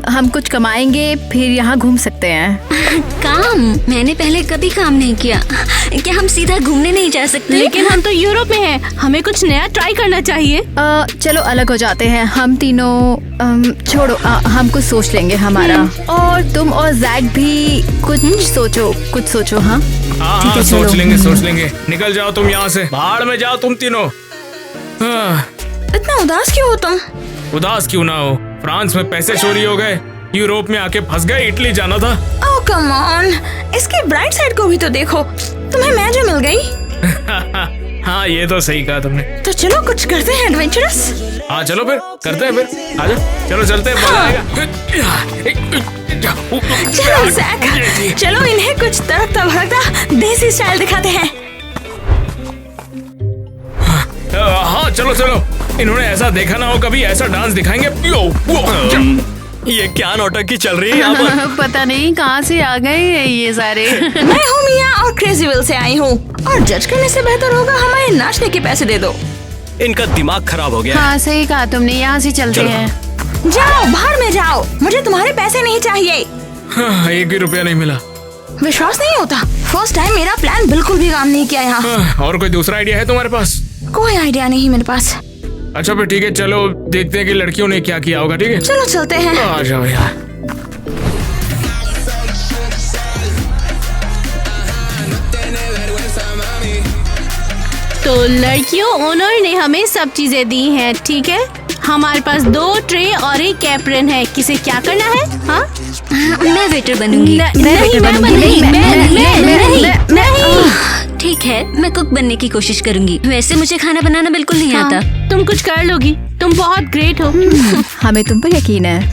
हम कुछ कमाएंगे फिर यहाँ घूम सकते हैं। काम? मैंने पहले कभी काम नहीं किया। क्या हम सीधा घूमने नहीं जा सकते? लेकिन हम तो यूरोप में हैं, हमें कुछ नया ट्राई करना चाहिए। चलो अलग हो जाते हैं हम तीनों। छोड़ो, हम कुछ सोच लेंगे हमारा। और तुम और जैक भी कुछ सोचो। हाँ हाँ, सोच लेंगे। निकल जाओ तुम यहाँ से, बाहर में जाओ तुम तीनों। इतना उदास क्यों हो तुम? उदास क्यों ना हो, फ्रांस में पैसे चोरी हो गए, यूरोप में आके फंस गए, इटली जाना था। ओह कम ऑन, इसके ब्राइट साइड को भी तो देखो, तुम्हें मैं जो मिल गई। हाँ ये तो सही कहा तुमने। तो चलो कुछ करते हैं एडवेंचरस। हाँ चलो फिर करते हैं, फिर आजा, चलो चलते हैं। मजा आएगा। चलो जैक, चलो इन्हें कुछ तड़कता भड़कता देसी स्टाइल दिखाते हैं। हाँ चलो, इन्होंने ऐसा देखा ना हो कभी, ऐसा डांस दिखाएंगे। ये क्या नौटंकी चल रही है यहाँ पर? पता नहीं कहाँ से आ गए ये सारे। मैं हूँ मिया और क्रेजीविल से आई हूँ, और जज करने से बेहतर होगा हमारे नाचने के पैसे दे दो। इनका दिमाग खराब हो गया। हाँ सही कहा तुमने, यहाँ से चलते हैं। जाओ बाहर में जाओ, मुझे तुम्हारे पैसे नहीं चाहिए। हाँ, 1 भी रुपया नहीं मिला। विश्वास नहीं होता, फर्स्ट टाइम मेरा प्लान बिल्कुल भी काम नहीं किया यहाँ। और कोई दूसरा आइडिया है तुम्हारे पास? कोई आइडिया नहीं मेरे पास। अच्छा फिर ठीक है, चलो देखते हैं कि लड़कियों ने क्या किया होगा। ठीक है चलो चलते हैं। आ जाओ यार। तो लड़कियों, ओनर ने हमें सब चीजें दी हैं, ठीक है? हमारे पास 2 ट्रे और एक एप्रन है। किसे क्या करना है? हाँ मैं वेटर बनूंगी। नहीं। ठीक है, मैं कुक बनने की कोशिश करूंगी। वैसे मुझे खाना बनाना बिल्कुल नहीं आता। तुम कुछ कर लोगी, तुम बहुत ग्रेट हो। हमें तुम पर यकीन है।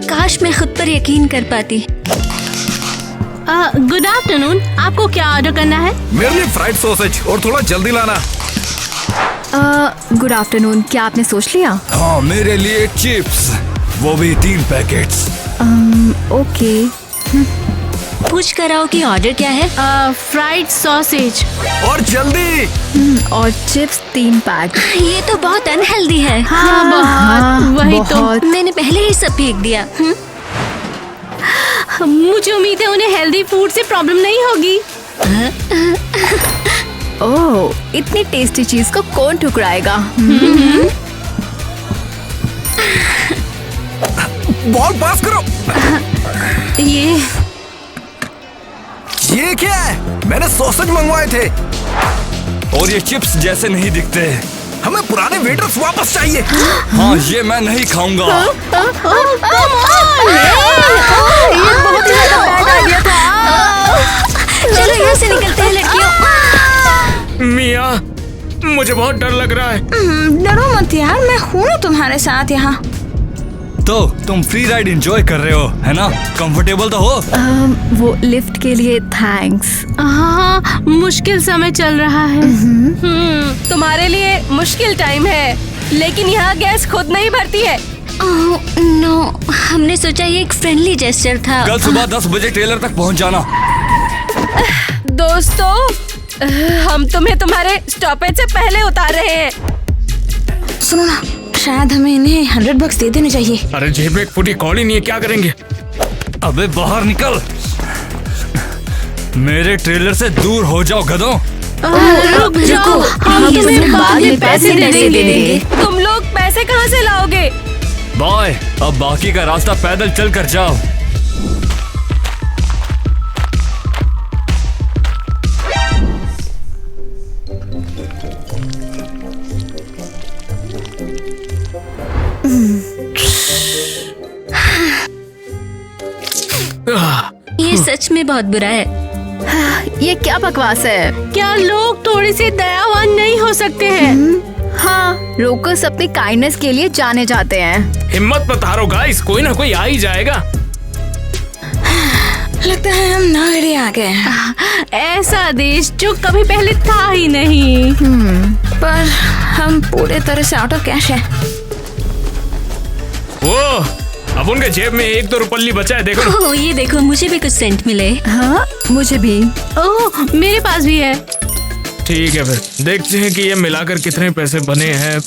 काश मैं खुद पर यकीन कर पाती। गुड आफ्टरनून, आपको क्या ऑर्डर करना है? मेरे लिए फ्राइड सॉसेज और थोड़ा जल्दी लाना। गुड आफ्टरनून, क्या आपने सोच लिया? हाँ, मेरे लिए चिप्स, वो भी 3 पैकेट्स। ओके। पूछ कर आओ कि ऑर्डर क्या है। फ्राइड सॉसेज और जल्दी। और चिप्स 3 पैक। ये तो बहुत अनहेल्दी है। हाँ, वही तो। मैंने पहले ही सब फेंक दिया। मुझे उम्मीद है उन्हें हेल्दी फूड से प्रॉब्लम नहीं होगी। ओह, इतनी टेस्टी चीज को कौन ठुकराएगा? बॉल पास करो। ये क्या है? मैंने सॉसेज मंगवाए थे। और ये चिप्स जैसे नहीं दिखते। हमें पुराने वेटर्स वापस चाहिए। हाँ, ये मैं नहीं खाऊंगा। चलो यहाँ से निकलते हैं लड़कियों। मिया, मुझे बहुत डर लग रहा है। डरो मत यार, मैं हूँ ना तुम्हारे साथ यहाँ। तो तुम फ्री राइड एंजॉय कर रहे हो, है ना? कंफर्टेबल तो हो? वो लिफ्ट के लिए थैंक्स। हाँ, मुश्किल समय चल रहा है। तुम्हारे लिए मुश्किल टाइम है, लेकिन यहाँ गैस खुद नहीं भरती है। नो, हमने सोचा ये एक फ्रेंडली जेस्चर था। कल सुबह 10 बजे टेलर तक पहुँच जाना। दोस्तों, हम तुम्हें तुम्हारे स्टॉपेज से पहले उतार रहे हैं। सुनो ना, शायद हमें इन्हें $100 दे देने चाहिए। अरे जेब में 1 फुटी कौड़ी नहीं है, क्या करेंगे? अबे बाहर निकल, मेरे ट्रेलर से दूर हो जाओ गधों। रुक जाओ, हम तुम्हें बाद में पैसे दे देंगे। तुम लोग पैसे कहाँ से लाओगे? बाय, अब बाकी का रास्ता पैदल चल कर जाओ। ये सच में बहुत बुरा है। ये क्या बकवास है? क्या लोग थोड़ी सी दयावान नहीं हो सकते हैं? हाँ, रोकर्स अपनी काइंडनेस के लिए जाने जाते हैं। हिम्मत मत हारो गाइस, कोई ना कोई आ ही जाएगा। लगता है हम नागरे आ गए हैं। ऐसा देश जो कभी पहले था ही नहीं। पर हम पूरे तरह से आउट ऑफ कैश है। वो अब उनके जेब में 1-2 रुपल्ली बचा है, देखो ना। ओह, ये देखो, मुझे भी कुछ सेंट मिले। हाँ, मुझे भी। ओह, मेरे पास भी है। ठीक है, फिर देखते हैं कि ये मिलाकर कितने पैसे बने हैं।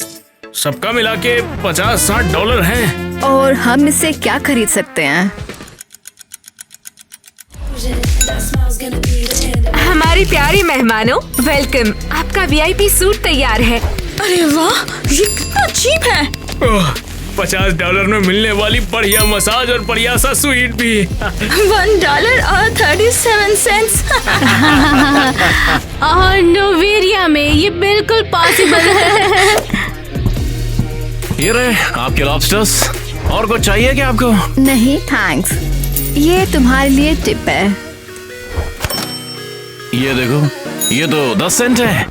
सबका मिला के $50-60 हैं। और हम इससे क्या खरीद सकते हैं? हमारी प्यारी मेहमानों, वेलकम। आपका VIP सूट तैयार है। अरे वाह, ये कितना चीप है। $50 में मिलने वाली बढ़िया मसाज और बढ़िया सा स्वीट भी। $1.37। और नोवेरिया में ये बिल्कुल पॉसिबल है। ये रहे आपके लॉबस्टर्स। और कुछ चाहिए क्या आपको? नहीं थैंक्स, ये तुम्हारे लिए टिप है। ये देखो, ये तो 10 सेंट है।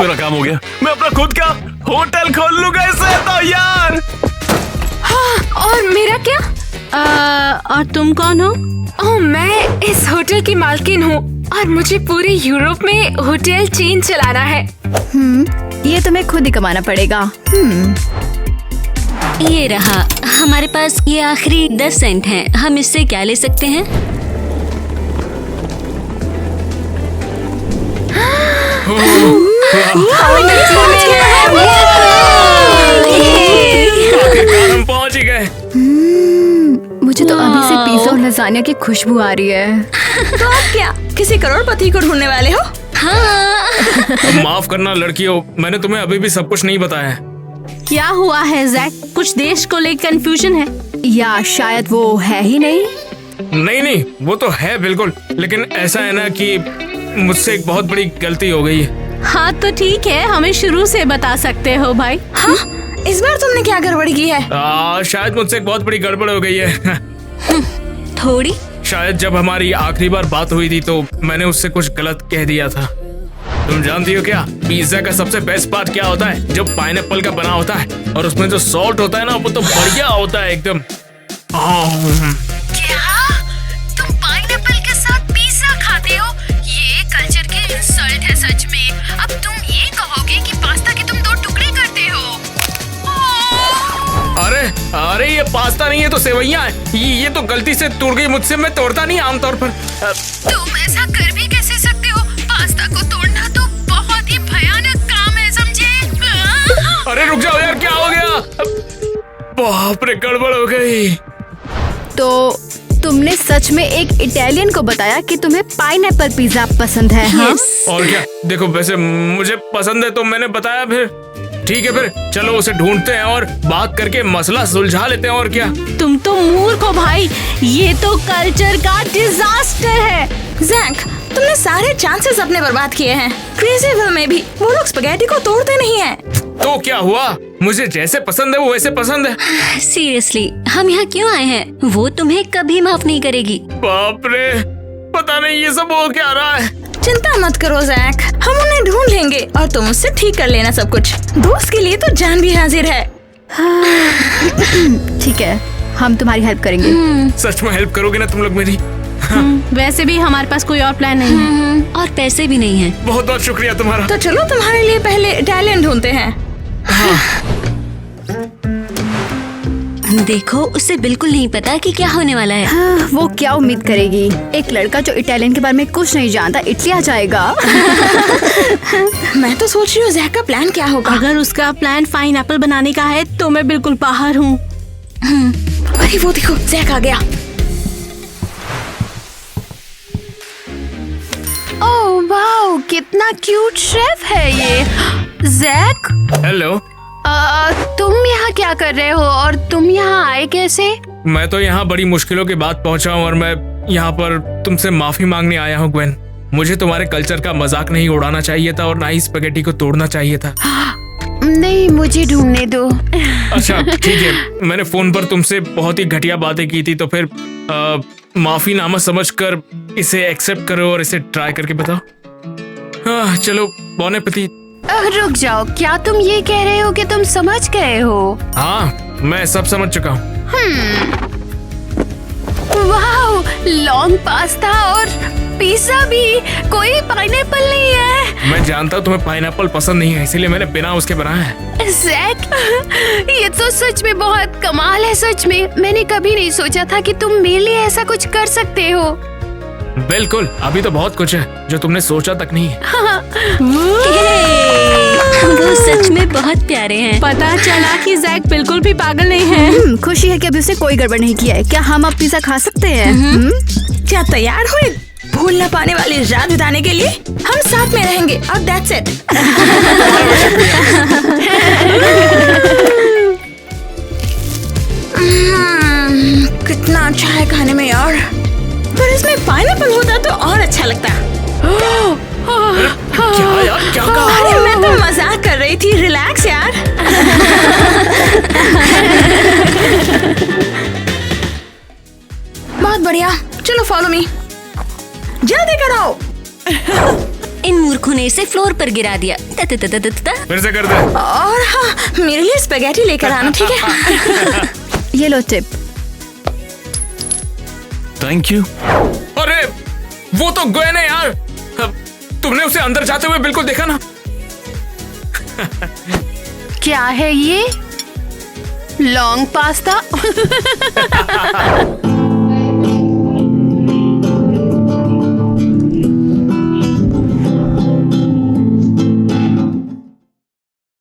मेरा काम हो गया, मैं अपना खुद का होटल खोल लूंगा इससे तो यार। और मेरा क्या? और तुम कौन हो? ओह, मैं इस होटल की मालकिन हूँ और मुझे पूरे यूरोप में होटल चेन चलाना है। ये तुम्हें खुद ही कमाना पड़ेगा। ये रहा, हमारे पास ये आखिरी 10 सेंट हैं। हम इससे क्या ले सकते हैं? आखिरकार हम पहुंच ही गए। मुझे तो अभी से पिज़्ज़ा और लज़ानिया की खुशबू आ रही है। तो आप क्या किसी करोड़पति को ढूंढने वाले हो? हाँ। माफ करना लड़कियों, मैंने तुम्हें अभी भी सब कुछ नहीं बताया। क्या हुआ है जैक? कुछ देश को लेकर कंफ्यूजन है या शायद वो है ही नहीं। नहीं, वो तो है बिल्कुल, लेकिन ऐसा है ना कि मुझसे एक बहुत बड़ी गलती हो गई है। हाँ तो ठीक है, हमें शुरू से बता सकते हो भाई। हाँ, इस बार तुमने क्या गड़बड़ की है? शायद मुझसे एक बहुत बड़ी गड़बड़ हो गई है। थोड़ी। शायद जब हमारी आखिरी बार बात हुई थी तो मैंने उससे कुछ गलत कह दिया था। तुम जानती हो क्या, पिज्जा का सबसे बेस्ट पार्ट क्या होता है? जो पाइनएप्पल का बना होता है और उसमें जो सॉल्ट होता है ना, वो तो बढ़िया होता है एकदम। क्या तुम पाइनएप्पल के साथ पिज्जा खाते हो? ये कल्चर की इंसल्ट है सच में। अब तुम ये कहोगे कि पास्ता के तुम 2 टुकड़े करते हो? अरे ये पास्ता नहीं है तो सेवइयां है। ये तो गलती से टूट गई मुझसे, मैं तोड़ता नहीं आमतौर पर। तुम ऐसा कर भी कैसे सकते हो? पास्ता को तोड़ना तो बहुत ही भयानक काम है, समझे? अरे रुक जाओ यार, क्या हो गया? बाप रे, गड़बड़ हो गई। तो तुमने सच में एक इटालियन को बताया कि तुम्हें पाइनएप्पल पिज़्ज़ा पसंद है? हाँ? और क्या, देखो वैसे मुझे पसंद है तो मैंने बताया। फिर ठीक है, फिर चलो उसे ढूंढते हैं और बात करके मसला सुलझा लेते हैं। और क्या, तुम तो मूर्ख हो भाई, ये तो कल्चर का डिजास्टर है। जैक, तुमने सारे चांसेस अपने बर्बाद किए हैं। क्रेज़ीविल में भी वो लोग स्पगेटी को तोड़ते नहीं हैं। तो क्या हुआ? मुझे जैसे पसंद है वो वैसे पसंद है। सीरियसली, हम यहाँ क्यों आए हैं? वो तुम्हें कभी माफ नहीं करेगी। बाप रे, पता नहीं ये सब हो क्या रहा है। चिंता मत करो जैक, हम उन्हें ढूंढ लेंगे और तुम उससे ठीक कर लेना सब कुछ। दोस्त के लिए तो जान भी हाजिर है। ठीक है, हम तुम्हारी हेल्प करेंगे। सच में हेल्प करोगे ना तुम लोग मेरी? वैसे भी हमारे पास कोई और प्लान नहीं है और पैसे भी नहीं हैं। बहुत बहुत शुक्रिया तुम्हारा। तो चलो तुम्हारे लिए पहले इटालियन ढूंढते हैं। देखो, उसे बिल्कुल नहीं पता कि क्या होने वाला है। हाँ, वो क्या उम्मीद करेगी? एक लड़का जो इटालियन के बारे में कुछ नहीं जानता इटली आ जाएगा। मैं तो सोच रही हूँ जैक का प्लान क्या होगा। अगर उसका प्लान पाइनएप्पल बनाने का है तो मैं बिल्कुल बाहर हूँ। अरे वो देखो, जैक आ गया। ओह वाओ, कितना क्यूट शेफ है ये। Jack, hello. तुम यहाँ क्या कर रहे हो और तुम यहाँ आए कैसे? मैं तो यहाँ बड़ी मुश्किलों के बाद पहुँचा हूँ और मैं यहाँ पर तुमसे माफी मांगने आया हूँ ग्वेन। मुझे तुम्हारे कल्चर का मजाक नहीं उड़ाना चाहिए था और ना ही स्पैगेटी को तोड़ना चाहिए था। नहीं, मुझे ढूंढने दो। अच्छा ठीक है, मैंने फोन पर तुमसे बहुत ही घटिया बातें की थी तो फिर माफीनामा समझकर इसे एक्सेप्ट करो और इसे ट्राई करके बताओ। चलो, बॉन एपेटिट। रुक जाओ, क्या तुम ये कह रहे हो कि तुम समझ गए हो? हाँ, मैं सब समझ चुका हूँ। वाओ, लॉन्ग पास्ता और पिज़्ज़ा भी। कोई पाइनएप्पल नहीं है। मैं जानता हूँ तुम्हें पाइनएप्पल पसंद नहीं है, इसीलिए मैंने बिना उसके बनाया है। जैक, ये तो सच में बहुत कमाल है। सच में मैंने कभी नहीं सोचा था कि तुम मेरे लिए ऐसा कुछ कर सकते हो। बिल्कुल, अभी तो बहुत कुछ है जो तुमने सोचा तक नहीं है। वो सच में बहुत प्यारे हैं। पता चला कि जैक बिल्कुल भी पागल नहीं है। खुशी है कि अभी उसने कोई गड़बड़ नहीं किया है। क्या हम अब पिज्जा खा सकते हैं? क्या तैयार हुए भूल न पाने वाली रात बिताने के लिए? हम साथ में रहेंगे और दैट्स इट। कितना अच्छा है खाने में यार, पर इसमें पाइनएप्पल होता तो और अच्छा लगता। क्या यार, क्या कहा? अरे मैं तो मजाक कर रही थी, रिलैक्स यार। बहुत बढ़िया, चलो फॉलो मी, जल्दी करो। इन मूर्खों ने इसे फ्लोर पर गिरा दिया। फिर से कर दे। और हाँ, मेरे लिए स्पेगेटी लेकर आना, ठीक है? ये लो टिप। Thank you. अरे वो तो ग्वेन है यार। तुमने उसे अंदर जाते हुए बिल्कुल देखा ना? क्या है ये? Long pasta?